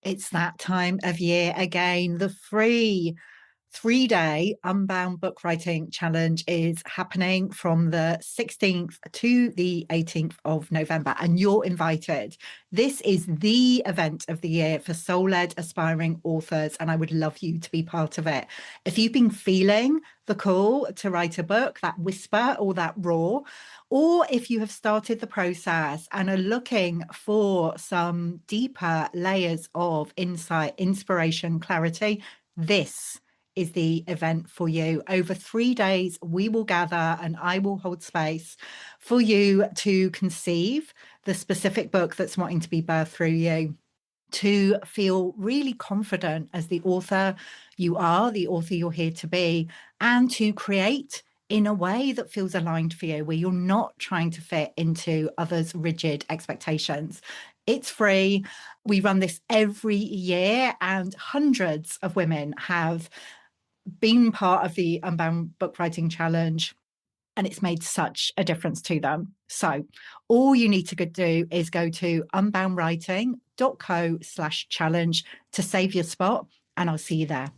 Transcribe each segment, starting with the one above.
It's that time of year again. The free 3-day Unbound book writing challenge is happening from the 16th to the 18th of November, and you're invited. This is the event of the year for soul-led aspiring authors, and I would love you to be part of it. If you've been feeling the call to write a book, that whisper or that roar, or if you have started the process and are looking for some deeper layers of insight, inspiration, clarity, this is the event for you. Over 3 days, we will gather and I will hold space for you to conceive the specific book that's wanting to be birthed through you, to feel really confident as the author you are, the author you're here to be, and to create in a way that feels aligned for you, where you're not trying to fit into others' rigid expectations. It's free. We run this every year, and hundreds of women have been part of the Unbound Book Writing Challenge, and it's made such a difference to them. So all you need to do is go to unboundwriting.co/challenge to save your spot, and I'll see you there.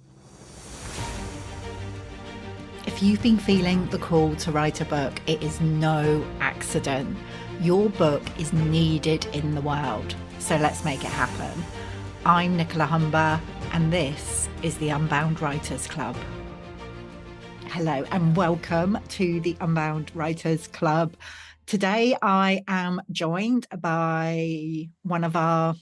If you've been feeling the call to write a book, it is no accident. Your book is needed in the world. So let's make it happen. I'm Nicola Humber, and this is the Unbound Writers Club. Hello and welcome to the Unbound Writers Club. Today I am joined by one of our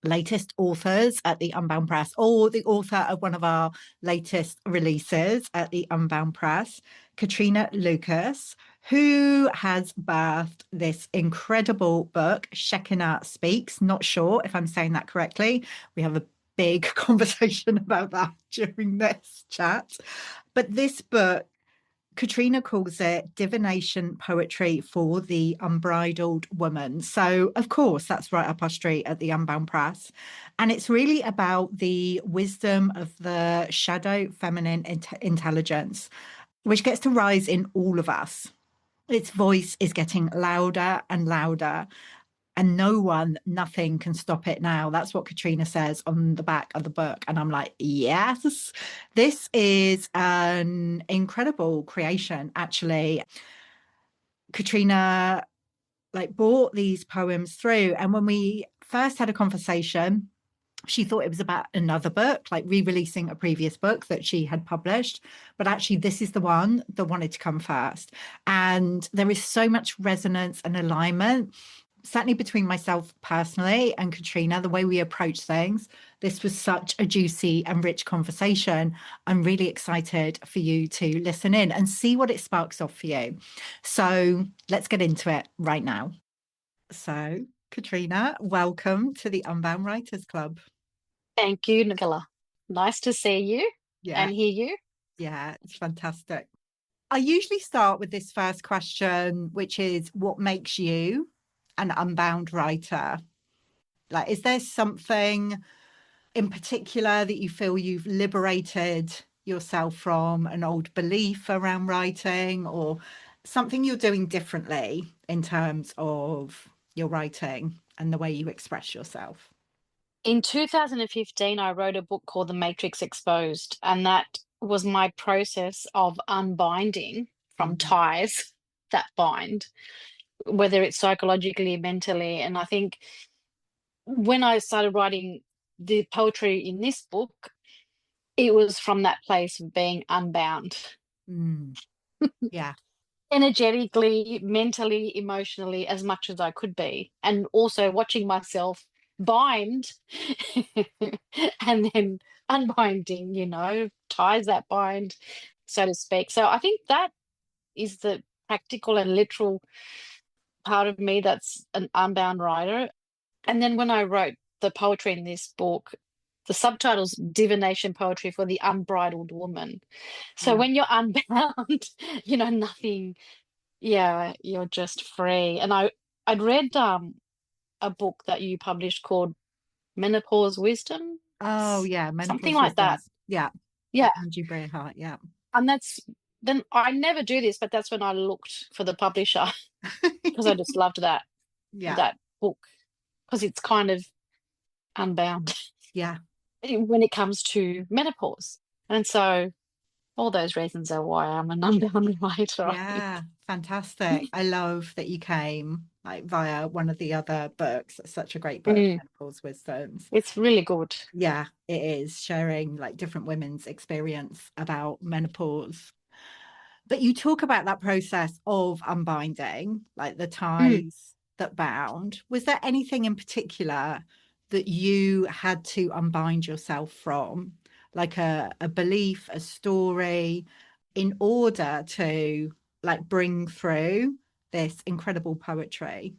latest authors at the Unbound Press, or the author of one of our latest releases at the Unbound Press, Katrina Lucas, who has birthed this incredible book, Shekinah Speaks. Not sure if I'm saying that correctly. We have a big conversation about that during this chat. But this book, Katrina calls it Divination Poetry for the Unbridled Woman. So, of course, that's right up our street at the Unbound Press. And it's really about the wisdom of the shadow feminine intelligence, which gets to rise in all of us. Its voice is getting louder and louder, and nothing can stop it now. That's what Katrina says on the back of the book. And I'm like, yes, this is an incredible creation, actually. Katrina brought these poems through. And when we first had a conversation, she thought it was about another book, like re-releasing a previous book that she had published. But actually, this is the one that wanted to come first. And there is so much resonance and alignment, certainly between myself personally and Katrina, the way we approach things. This was such a juicy and rich conversation. I'm really excited for you to listen in and see what it sparks off for you. So let's get into it right now. So, Katrina, welcome to the Unbound Writers Club. Thank you, Nicola. Nice to see you and hear you. Yeah, it's fantastic. I usually start with this first question, which is, what makes you an unbound writer? Like, is there something in particular that you feel you've liberated yourself from, an old belief around writing, or something you're doing differently in terms of your writing and the way you express yourself? In 2015, I wrote a book called The Matrix Exposed, and that was my process of unbinding from ties that bind, whether it's psychologically, mentally. And I think when I started writing the poetry in this book, it was from that place of being unbound. Yeah. Energetically, mentally, emotionally, as much as I could be. And also watching myself bind and then unbinding, ties that bind, so to speak. So I think that is the practical and literal part of me that's an unbound writer. And then when I wrote the poetry in this book, the subtitle's Divination Poetry for the Unbridled Woman. So when you're unbound, nothing, you're just free. And I'd read a book that you published called Menopause Wisdom. Oh, yeah. Something Menopause like that. Wisdoms. Yeah. Yeah. Angie Brayhart. Yeah. And then I never do this, but that's when I looked for the publisher because I just loved that Yeah. book because it's kind of unbound. Yeah. when it comes to menopause. And so all those reasons are why I'm an unbound writer, I Yeah, think. fantastic. I love that you came like via one of the other books. It's such a great book, Mm, Menopause Wisdoms. it's really good. Yeah, it is sharing like different women's experience about menopause. But you talk about that process of unbinding, like the Mm. ties that bound. Was there anything in particular that you had to unbind yourself from, like a belief, a story, in order to like bring through this incredible poetry?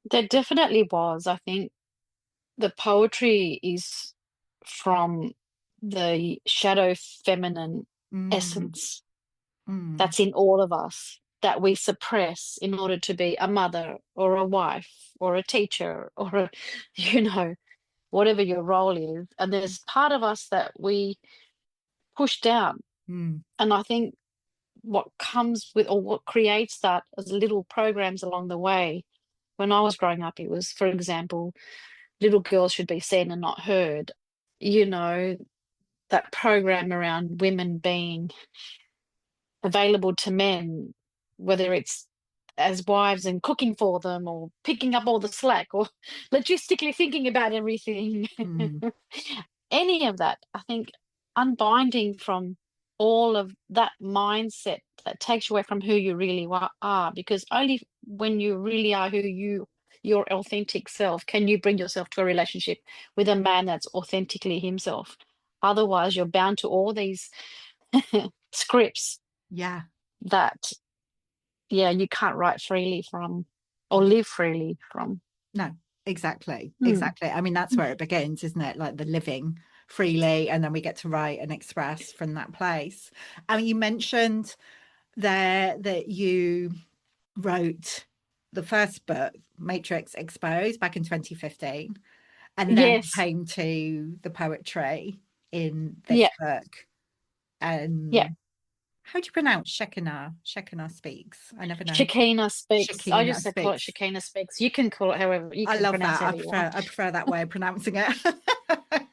There definitely was. I think the poetry is from the shadow feminine Mm, essence mm, that's in all of us that we suppress in order to be a mother or a wife or a teacher or a, you know, whatever your role is. And there's part of us that we push down. mm, And I think what comes with or what creates that as little programs along the way. When I was growing up, it was, for example, little girls should be seen and not heard. You know, that program around women being available to men, whether it's as wives and cooking for them or picking up all the slack or logistically thinking about everything. mm, Any of that, I think unbinding from all of that mindset that takes you away from who you really are, because only when you really are your authentic self can you bring yourself to a relationship with a man that's authentically himself. Otherwise you're bound to all these scripts yeah. that, yeah, you can't write freely from or Mm. live freely from. No, exactly. Hmm. Exactly. I mean, that's where it begins, isn't it? Like the living freely, and then we get to write and express from that place. I mean, you mentioned there that you wrote the first book, Matrix Exposed, back in 2015, and then Yes. came to the poetry in this Yeah. book. Yeah. How do you pronounce Shekinah? Shekinah Speaks. I never know. Shekinah Speaks. I Shekinah just say call it Speaks. Shekinah Speaks. You can call it however you I can love pronounce that. it however you want. I prefer that way of pronouncing it.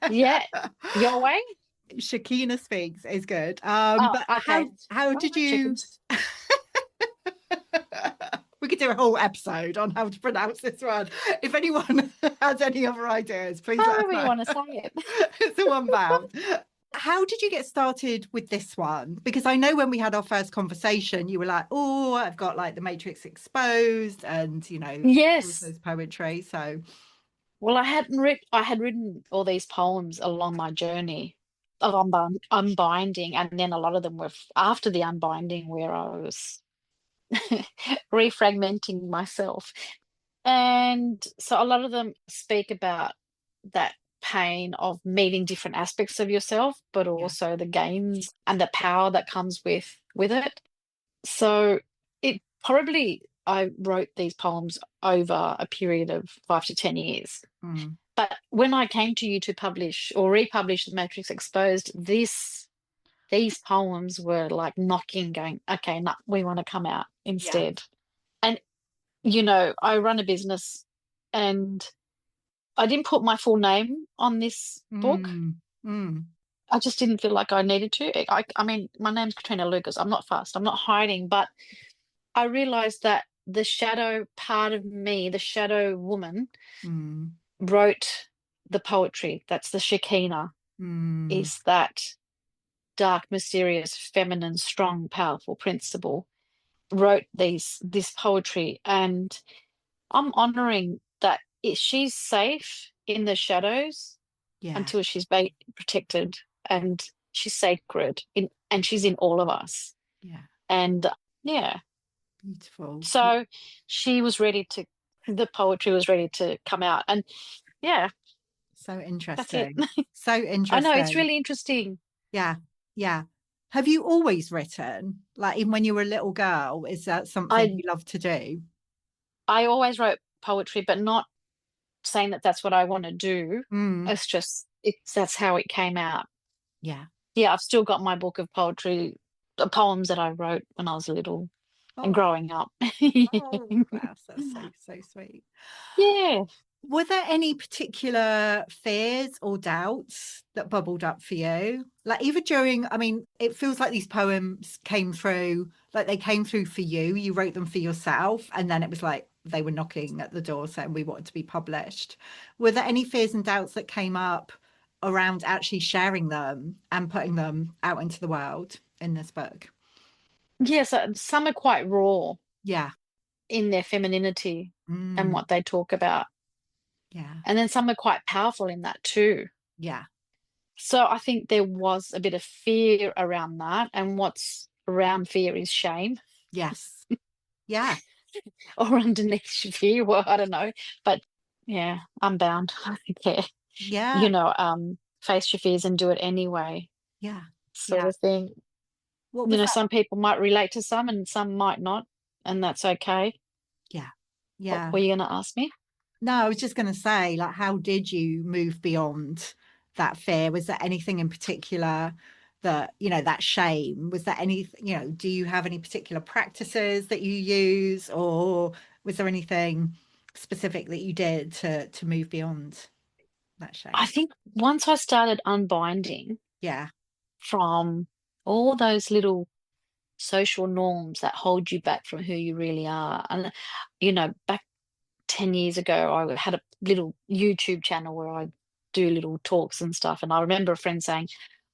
Yeah, your way. Shekinah Speaks is good. Oh, But okay. how Oh, did you chickens. we could do a whole episode on how to pronounce this one. If anyone has any other ideas, please let us However you know. want to say it. It's the one bound. How did you get started with this one? Because I know when we had our first conversation, you were like, "Oh, I've got like the Matrix Exposed, and Yes. those poetry." So Well, I had written all these poems along my journey of unbinding, and then a lot of them were after the unbinding, where I was refragmenting myself. And so a lot of them speak about that pain of meeting different aspects of yourself, but yeah, also the gains and the power that comes with it. So it probably I wrote these poems over a period of 5 to 10 years. mm, But when I came to you to publish or republish The Matrix Exposed, these poems were like knocking, going, okay, no, we want to come out yeah, instead. And I run a business and I didn't put my full name on this book. mm, mm, I just didn't feel like I needed to. I mean, my name's Katrina Lucas. I'm not fast. I'm not hiding, but I realized that the shadow part of me, the shadow woman, mm, wrote the poetry. That's the Shekinah, mm, is that dark, mysterious, feminine, strong, powerful principle, wrote this poetry. And I'm honoring that she's safe in the shadows yeah, until she's protected, and she's sacred and she's in all of us. yeah. And yeah, Beautiful. so she was ready to, the poetry was ready to come out. And yeah, So that's it. interesting. So I know it's interesting. really interesting. Yeah, yeah. Have you always written? Like even when you were a little girl, is that something I you love to do? I always wrote poetry, but not saying that that's what I want to do. Mm, It's just that's how it came out. yeah. Yeah, I've still got my book of poetry, the poems that I wrote when I was little and Oh, growing up. oh, wow. That's so, so sweet. Yeah. Were there any particular fears or doubts that bubbled up for you? Like, even during, I mean, it feels like these poems came through, like they came through for you. You wrote them for yourself. And then it was like they were knocking at the door saying we wanted to be published. Were there any fears and doubts that came up around actually sharing them and putting them out into the world in this book? Yes, some are quite raw Yeah. in their femininity and Mm, what they talk about. yeah. And then some are quite powerful in that too. Yeah. So I think there was a bit of fear around that. And what's around fear is shame, Yes. Yeah. or underneath fear. Well, I don't know. But yeah, Unbound. I don't care. Yeah. Face your fears and do it anyway, Yeah. sort Yeah. of thing. What was that? Some people might relate to some and some might not, and that's okay. Yeah. What Yeah. were you going to ask me? No, I was just going to say, like, how did you move beyond that fear? Was there anything in particular that, that shame? Was there any, do you have any particular practices that you use, or was there anything specific that you did to move beyond that I shame? think once I started unbinding Yeah. from all those little social norms that hold you back from who you really are. And, back 10 years ago, I had a little YouTube channel where I do little talks and stuff. And I remember a friend saying,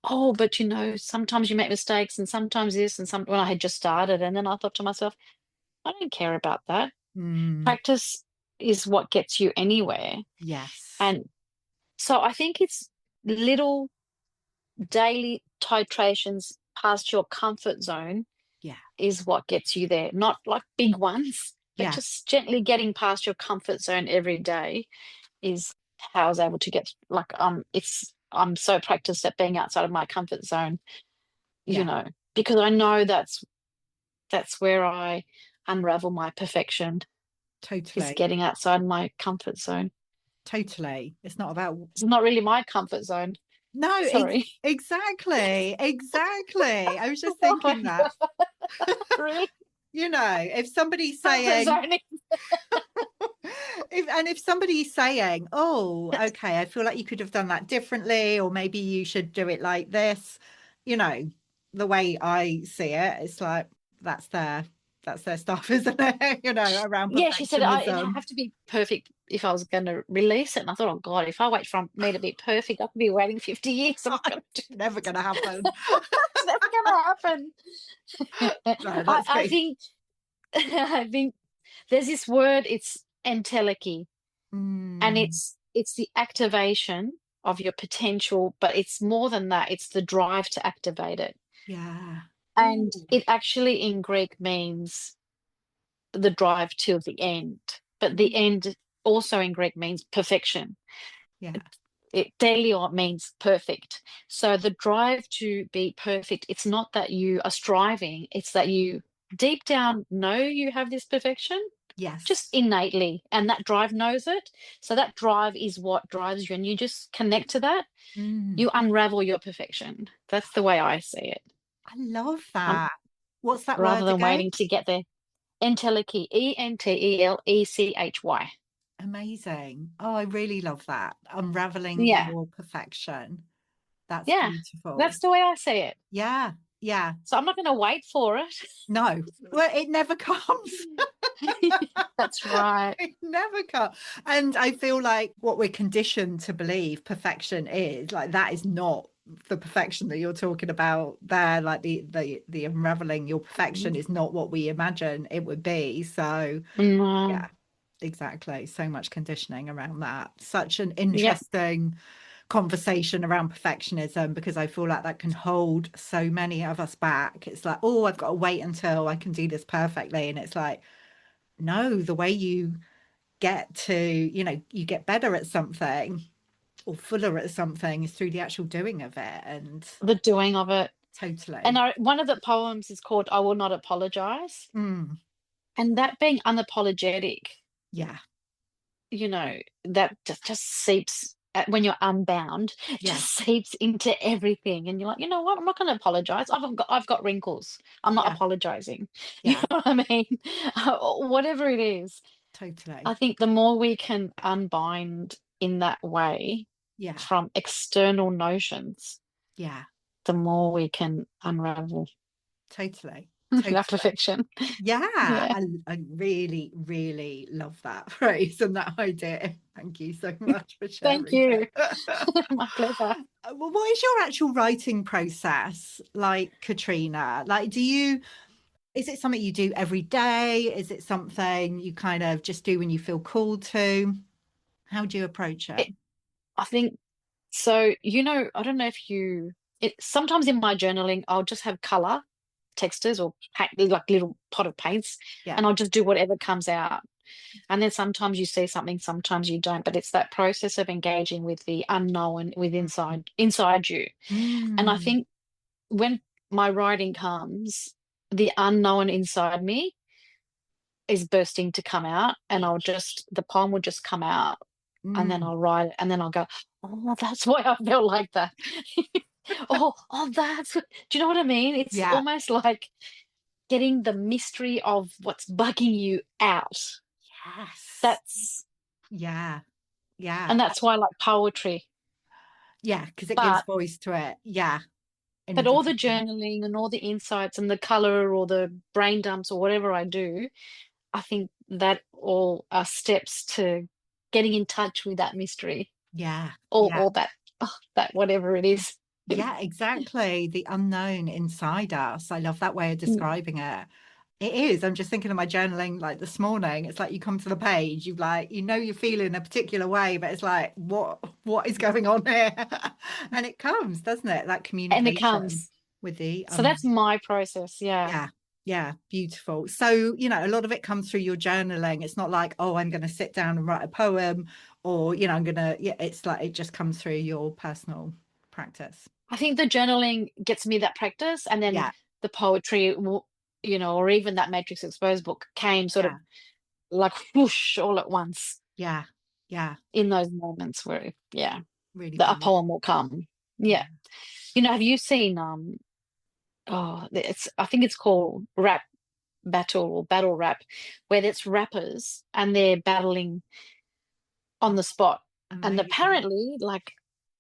"Oh, but sometimes you make mistakes and sometimes this and some," when I had just started. And then I thought to myself, I don't care about that. Mm, Practice is what gets you anywhere. yes. And so I think it's little daily titrations past your comfort zone Yeah. is what gets you there. Not like big ones, but Yeah. just gently getting past your comfort zone every day is how I was able to get like I'm so practiced at being outside of my comfort zone, you Yeah. know, because I know that's where I unravel my perfection, is Totally. getting outside my comfort zone. Totally. It's not about It's not really my comfort zone. no, Sorry. exactly. Exactly. I was just Oh my thinking that. God, really? If somebody's Comfort saying, zone. if somebody's saying, oh, okay, I feel like you could have done that differently, or maybe you should do it like this, you know, the way I see it, it's like that's their stuff, isn't it? Around Yeah, she said I perfectionism. have to be perfect if I was going to release it. And I thought, oh God, if I wait for me to be perfect, I could be waiting 50 years. I'm not going to do Never gonna happen. It's never going to happen. No, I, that's I good. think I think there's this word, it's entelechy, and Mm, it's the activation of your potential, but it's more than that. It's the drive to activate it. yeah. And Ooh, it actually in Greek means the drive to the end. But the mm, end also in Greek means perfection. yeah. Telio means perfect. So the drive to be perfect, it's not that you are striving, it's that you deep down know you have this perfection, just Yes. innately, and that drive knows it. So that drive is what drives you, and you just connect to that. Mm, You unravel your perfection. That's the way I see it. I love Um, that. What's that rather word than again? waiting to get there. Entelechy, Entelechy. Amazing. Oh, I really love that. Unraveling Yeah, your perfection. That's yeah, beautiful. that's the way I see it. Yeah. Yeah. So I'm not going to wait for it. No. Well, it never comes. That's right. It never comes. And I feel like what we're conditioned to believe perfection is, like, that is not the perfection that you're talking about there. Like the unraveling your perfection is not what we imagine it would be. So No. yeah, exactly. So much conditioning around that. Such an Yep. interesting conversation around perfectionism, because I feel like that can hold so many of us back. It's like, oh, I've got to wait until I can do this perfectly. And it's like, no, the way you get to, you get better at something or fuller at something is through the actual doing of it. And The doing of it. And totally. one of the poems is called I Will Not Apologize. Mm, And that being unapologetic, yeah. that just seeps when you're unbound, Yeah. just seeps into everything. And you're like, you know what? I'm not going to apologize. I've got wrinkles. I'm not Yeah. apologizing. You Yeah. know what I mean? Whatever it is. Totally. I think the more we can unbind in that way Yeah. from external notions, Yeah. the more we can unravel Totally. our Totally. perfection. Yeah. Yeah. I really, really love that phrase and that idea. Thank you so much for Thank sharing you. that. My pleasure. Well, what is your actual writing process like, Katrina? Like, is it something you do every day? Is it something you kind of just do when you feel called to? How do you approach it? It, I think so. I don't know if sometimes in my journaling, I'll just have color textures or like little pot of paints, Yeah. and I'll just do whatever comes out. And then sometimes you see something, sometimes you don't. But it's that process of engaging with the unknown inside you. And I Mm. think when my writing comes, the unknown inside me is bursting to come out, and the poem will just come out, and then Mm. I'll write it, and then I'll go, oh, that's why I felt like that. Oh, do you know what I mean? It's Yeah. almost like getting the mystery of what's bugging you out. Yes. That's Yeah. and Yeah. that's why I like poetry. Yeah. Because it gives But voice to it. Yeah. In a but all the different way. journaling and all the insights and the color or the brain dumps or whatever I do, I think that all are steps to getting in touch with that mystery Yeah. or Yeah. or that whatever it is. Yeah, exactly. The unknown inside us. I love that way of Mm. describing it. It is. I'm just thinking of my journaling like this morning. It's like you come to the page, you're feeling a particular way, but it's like, what is going on here? And it comes, doesn't it? That And it communication comes. with the So that's my process. Yeah. yeah, yeah, beautiful. So, a lot of it comes through your journaling. It's not like, oh, I'm going to sit down and write a poem or, I'm going to, yeah, it's like it just comes through your personal practice. I think the journaling gets me that practice, and then Yeah, the poetry, or even that Matrix Exposed book came sort of yeah, like whoosh all at once yeah, yeah. in those moments where, yeah, Really a powerful. poem will come. Yeah. Yeah. Have you seen I think it's called Rap Battle or Battle Rap, where it's rappers and they're battling on the spot. And Amazing. apparently, like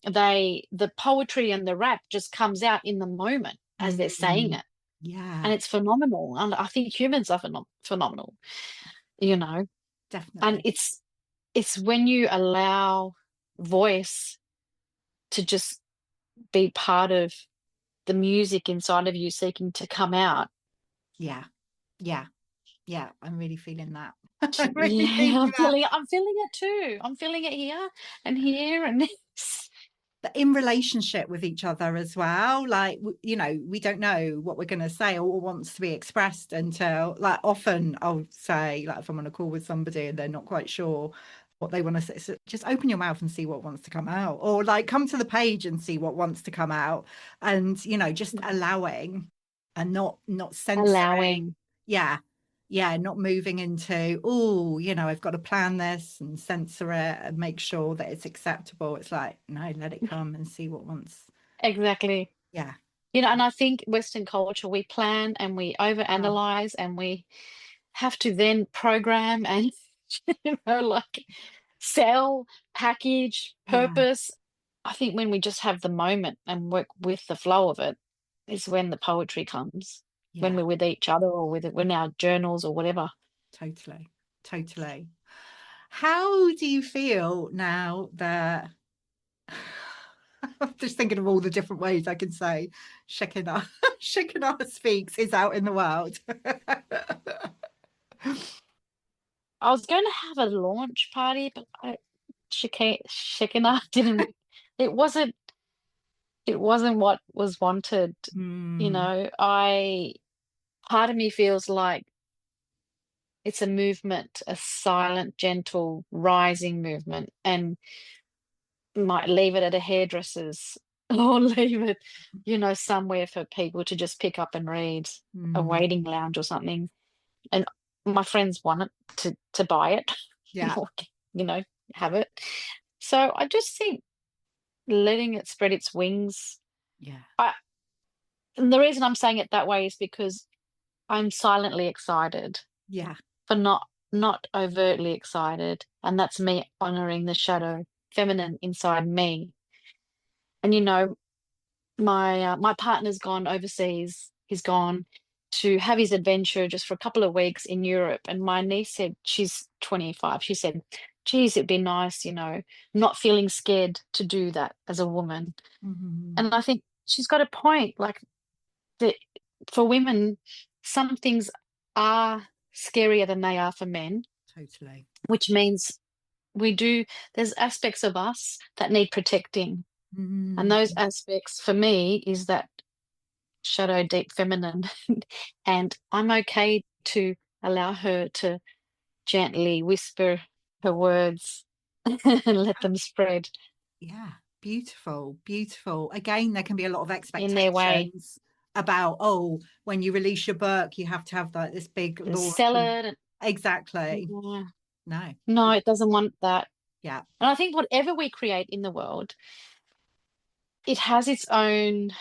the poetry and the rap just comes out in the moment as they're saying Mm, it. yeah, And it's phenomenal. And I think humans are phenomenal, you know. And definitely. it's when you allow voice to just be part of the music inside of you seeking to come out. Yeah, yeah, yeah. I'm really feeling that. I'm really Yeah, feeling that. I'm feeling it too. I'm feeling it here and this. But in relationship with each other as well, like, we don't know what we're going to say or what wants to be expressed until, like, often I'll say, like, if I'm on a call with somebody and they're not quite sure what they want to say, so just open your mouth and see what wants to come out, or like come to the page and see what wants to come out, and just allowing and not censoring. Allowing. Yeah, yeah, not moving into, oh, I've got to plan this and censor it and make sure that it's acceptable. It's like, no, let it come and see what wants. Exactly. Yeah. And I think Western culture, we plan and we Oh, overanalyze and we have to then program and, like sell, package, yeah, purpose. I think when we just have the moment and work with the flow of it is when the poetry comes, when yeah, we're with each other or with our journals or whatever. totally. Totally. How do you feel now that I'm just thinking of all the different ways I can say Shekinah, Shekinah Speaks is out in the world. I was going to have a launch party, but Shekinah didn't. It wasn't. It wasn't what was wanted. Hmm. I part of me feels like it's a movement, a silent, gentle, rising movement, and might leave it at a hairdresser's or leave it, somewhere for people to just pick up and read, a Hmm. waiting lounge or something. And my friends want it to buy it, Yeah. or, you know, have it. So I just think letting it spread its wings. Yeah. I, and the reason I'm saying it that way is because I'm silently excited Yeah. for not not overtly excited. And that's me honoring the shadow feminine inside me. And my partner's gone overseas. He's gone to have his adventure just for a couple of weeks in Europe. And my niece said, she's 25. She said, geez, it'd be nice, not feeling scared to do that as a woman. Mhm. And I think she's got a point. Like that for women, some things are scarier than they are for men, Totally. which means there's aspects of us that need protecting. And Mhm. those aspects for me is that shadow deep feminine. And I'm okay to allow her to gently whisper her words and let them spread Yeah, beautiful, beautiful. Again, there can be a lot of in their way. expectations about, oh, when you release your book, you have to have like this big To launch. sell And it. exactly. Yeah. No. No, it doesn't want that. Yeah, And I think whatever we create in the world, it has its own,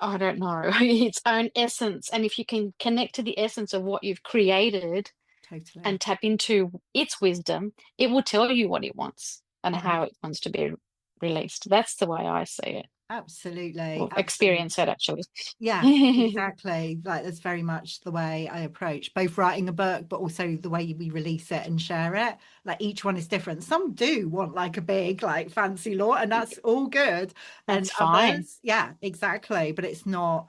I don't know, its own essence. And if you can connect to the essence of what you've created totally. and tap into its wisdom, it will tell you what it wants and Yeah, how it wants to be released. That's the way I see it, absolutely. or Absolutely. experience it actually. Yeah, exactly. Like that's very much the way I approach both writing a book, but also the way we release it and share it. Like each one is different. Some do want like a big, like fancy law, and that's all good. And That's fine. others, yeah, exactly. But it's not,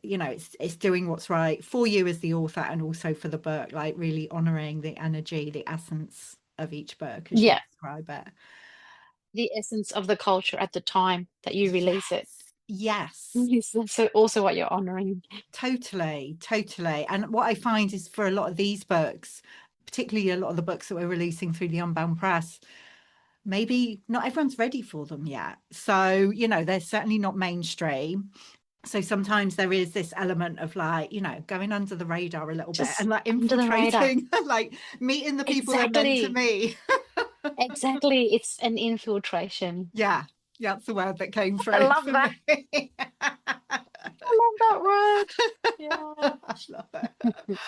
it's doing what's right for you as the author and also for the book, like really honoring the energy, the essence of each book as you Yeah. describe it. The essence of the culture at the time that you release it. Yes. Yes. Yes, that's also what you're honoring. Totally, totally. And what I find is for a lot of these books, particularly a lot of the books that we're releasing through the Unbound press, maybe not everyone's ready for them yet. So, they're certainly not mainstream. So sometimes there is this element of like, going under the radar a little bit and Just like under the radar. infiltrating, like meeting the people they're meant to Exactly. meet. Exactly. It's an infiltration. Yeah, yeah, that's the word that came I through love for that. me. I love that word. Yeah. I love it.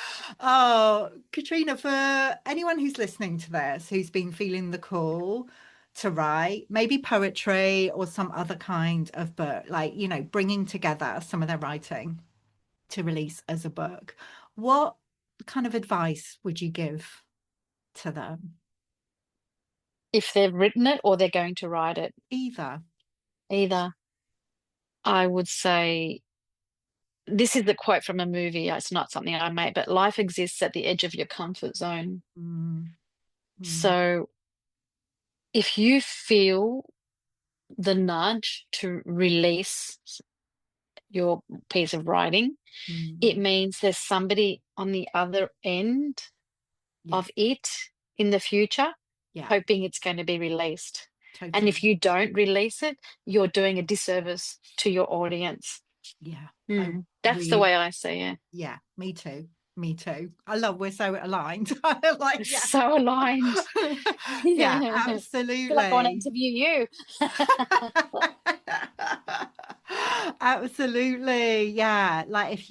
Oh, Katrina, for anyone who's listening to this, who's been feeling the call to write, maybe poetry or some other kind of book, like, bringing together some of their writing to release as a book, what kind of advice would you give to them? If they've written it or they're going to write it, Either. either, I would say this is the quote from a movie. It's not something I made, but life exists at the edge of your comfort zone. Mm, mm, So if you feel the nudge to release your piece of writing, it mm. means there's somebody on the other end Yeah, of it in the future, yeah, hoping it's going to be released. And totally. if you don't release it, you're doing a disservice to your audience. Yeah, I That's the really, way I see it. yeah, me too. Me too. I love we're so aligned. Like, yeah. So aligned. Yeah, Yeah. I feel like I want to absolutely. interview you. Absolutely. Yeah. Like if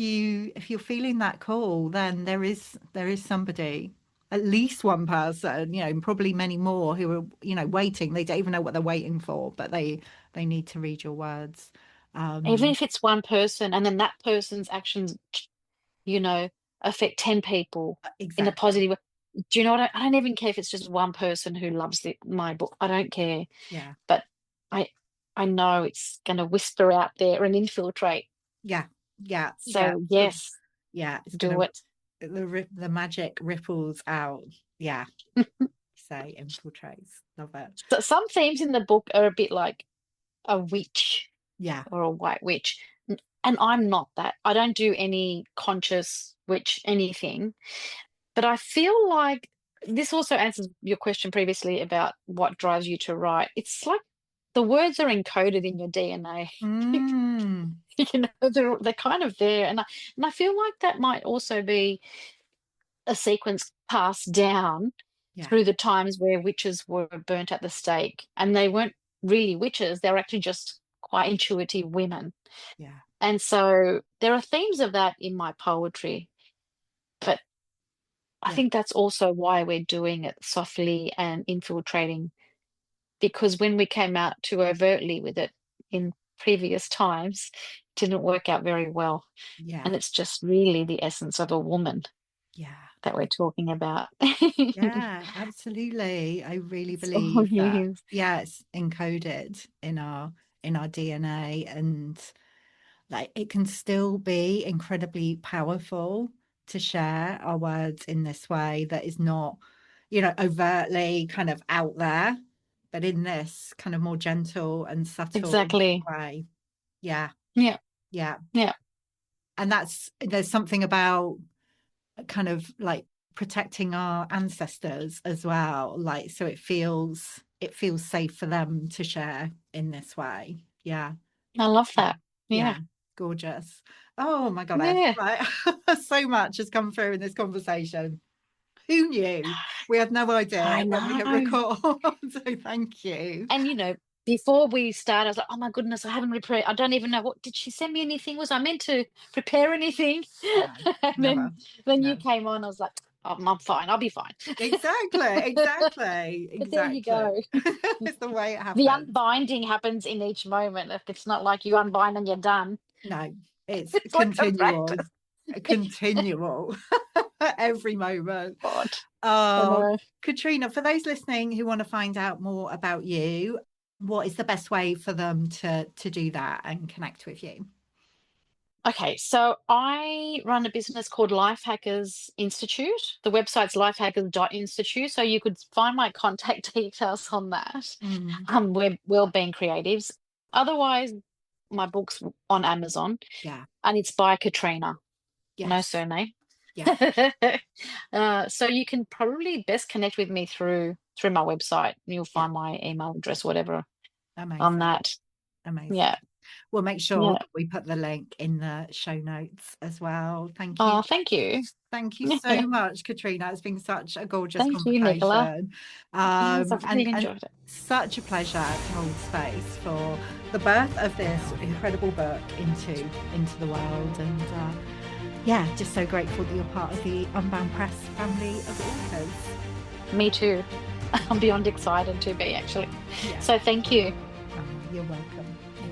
you're feeling that call, then there is somebody, at least one person, and probably many more who are, waiting. They don't even know what they're waiting for, but they need to read your words. Even Um, if it's one person and then that person's actions, you know, affect 10 people in a exactly. positive way. Do you know what? I don't even care if it's just one person who loves my book. I don't care. Yeah. But I I know it's going to whisper out there and infiltrate. Yeah. Yeah. Yeah. So yes, Yeah, it's do gonna it. the magic ripples out. Yeah, say infiltrates. Love it. So some themes in the book are a bit like a witch Yeah. or a white witch. And I'm not that. I don't do any conscious witch anything. But I feel like this also answers your question previously about what drives you to write. It's like the words are encoded in your DNA. Mm. They're kind of there, and I feel like that might also be a sequence passed down Yeah. through the times where witches were burnt at the stake, and they weren't really witches; they were actually just quite intuitive women. Yeah. And so there are themes of that in my poetry, but I think that's also why we're doing it softly and infiltrating, because when we came out too overtly with it in previous times, it didn't work out very well. Yeah. And it's just really the essence of a woman Yeah. that we're talking about. Yeah, absolutely. I really It's all believe that, you. yeah, it's encoded in our DNA, and like it can still be incredibly powerful to share our words in this way that is not, overtly kind of out there, but in this kind of more gentle and subtle Exactly. way. Yeah, Yeah. yeah. Yeah. And there's something about kind of like protecting our ancestors as well, like so it feels safe for them to share in this way. Yeah, I love yeah, that. Yeah. yeah. Gorgeous. Oh my goddess, Yeah. like so much has come through in this conversation. Who knew? We had no idea I when we hit know. record. So thank you. And before we started, I was like, oh my goodness, I haven't prepared. I don't even know, what did she send me anything? Was I meant to prepare anything? No, And never. then you No. came on, I was like, oh, I'm fine, I'll be fine. Exactly, exactly, But there you exactly. go. It's the way it The happens. unbinding happens in each moment. If it's not like you unbind and you're done. No, it's It's like a continual, practice. continual, every moment. God, I Oh, know. Katrina, for those listening who want to find out more about you, what is the best way for them to do that and connect with you? Okay, so I run a business called Life Hackers Institute. The website's lifehackers.institute, so you could find my contact details on that. Mm, We're Wellbeing Creatives. Otherwise, my book's on Amazon, yeah, and it's by Katrina, no yes, surname. yeah, So you can probably best connect with me through my website. You'll yeah. find my email address, whatever, on Amazing, that. amazing. Yeah, We'll make sure yeah. that we put the link in the show notes as well. Thank you. Oh, thank you. Thank you so much, Katrina. It's been such a gorgeous Thank you, Nicola. conversation. Yes, I've really And enjoyed it. such a pleasure to hold space for the birth of this incredible book into the world. And yeah, just so grateful that you're part of the Unbound Press family of authors. Me too. I'm beyond excited to be, actually. Yeah. So thank you. You're welcome. You're